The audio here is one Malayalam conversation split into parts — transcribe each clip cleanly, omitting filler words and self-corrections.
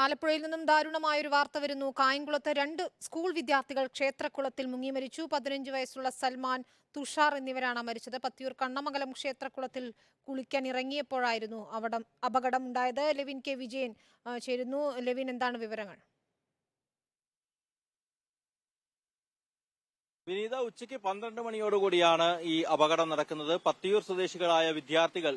ആലപ്പുഴയിൽ നിന്നും ദാരുണമായൊരു വാർത്ത വരുന്നു. കായംകുളത്ത് 2 സ്കൂൾ വിദ്യാർത്ഥികൾ ക്ഷേത്രക്കുളത്തിൽ മുങ്ങി മരിച്ചു. 15 വയസ്സുള്ള സൽമാൻ, തുഷാർ എന്നിവരാണ് മരിച്ചത്. പത്തിയൂർ കണ്ണമംഗലം ക്ഷേത്രക്കുളത്തിൽ കുളിക്കാൻ ഇറങ്ങിയപ്പോഴായിരുന്നു അപകടമുണ്ടായത്. ലെവിൻ കെ വിജയൻ ചേരുന്നു. ലെവിൻ, എന്താണ് വിവരങ്ങൾ? വിനീത, ഉച്ചയ്ക്ക് 12 മണിയോടുകൂടിയാണ് ഈ അപകടം നടക്കുന്നത്. പത്തിയൂർ സ്വദേശികളായ വിദ്യാർത്ഥികൾ,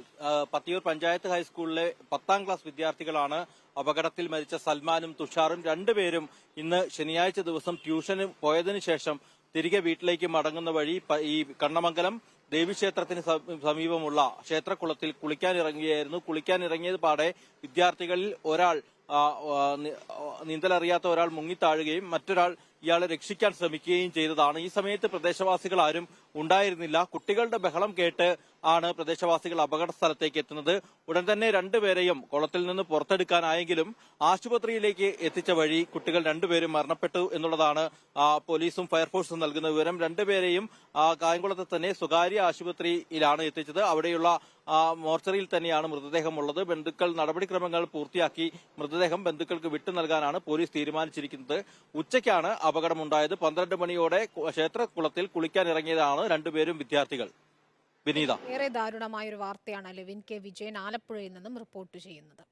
പത്തിയൂർ പഞ്ചായത്ത് ഹൈസ്കൂളിലെ 10ാം ക്ലാസ് വിദ്യാർത്ഥികളാണ് അപകടത്തിൽ മരിച്ച സൽമാനും തുഷാറും. രണ്ടുപേരും ഇന്ന് ശനിയാഴ്ച ദിവസം ട്യൂഷന് പോയതിനു ശേഷം തിരികെ വീട്ടിലേക്ക് മടങ്ങുന്ന വഴി ഈ കണ്ണമംഗലം ദേവീക്ഷേത്രത്തിന് സമീപമുള്ള ക്ഷേത്രക്കുളത്തിൽ കുളിക്കാനിറങ്ങിയായിരുന്നു. കുളിക്കാനിറങ്ങിയത് പാടെ വിദ്യാർത്ഥികളിൽ ഒരാൾ നീന്തലറിയാത്ത ഒരാൾ മുങ്ങിത്താഴുകയും മറ്റൊരാൾ ഇയാളെ രക്ഷിക്കാൻ ശ്രമിക്കുകയും ചെയ്തതാണ്. ഈ സമയത്ത് പ്രദേശവാസികൾ ആരും ഉണ്ടായിരുന്നില്ല. കുട്ടികളുടെ ബഹളം കേട്ട് ആണ് പ്രദേശവാസികൾ അപകട സ്ഥലത്തേക്ക് എത്തുന്നത്. ഉടൻ തന്നെ രണ്ടുപേരെയും കുളത്തിൽ നിന്ന് പുറത്തെടുക്കാനായെങ്കിലും ആശുപത്രിയിലേക്ക് എത്തിച്ച വഴി കുട്ടികൾ രണ്ടുപേരും മരണപ്പെട്ടു എന്നുള്ളതാണ് പോലീസും ഫയർഫോഴ്സും നൽകുന്ന വിവരം. രണ്ടുപേരെയും കായംകുളത്ത് തന്നെ സ്വകാര്യ ആശുപത്രിയിലാണ് എത്തിച്ചത്. അവിടെയുള്ള മോർച്ചറിയിൽ തന്നെയാണ് മൃതദേഹമുള്ളത്. ബന്ധുക്കൾ നടപടിക്രമങ്ങൾ പൂർത്തിയാക്കി മൃതദേഹം ബന്ധുക്കൾക്ക് വിട്ടു നൽകാനാണ് പോലീസ് തീരുമാനിച്ചിരിക്കുന്നത്. ഉച്ചയ്ക്കാണ് അപകടമുണ്ടായത്. 12 മണിയോടെ ക്ഷേത്രക്കുളത്തിൽ കുളിക്കാനിറങ്ങിയതാണ് രണ്ടുപേരും വിദ്യാർത്ഥികൾ. വിനീത, ഏറെ ദാരുണമായൊരു വാർത്തയാണ് ലെവിൻ കെ വിജയൻ ആലപ്പുഴയിൽ നിന്നും റിപ്പോർട്ട് ചെയ്യുന്നത്.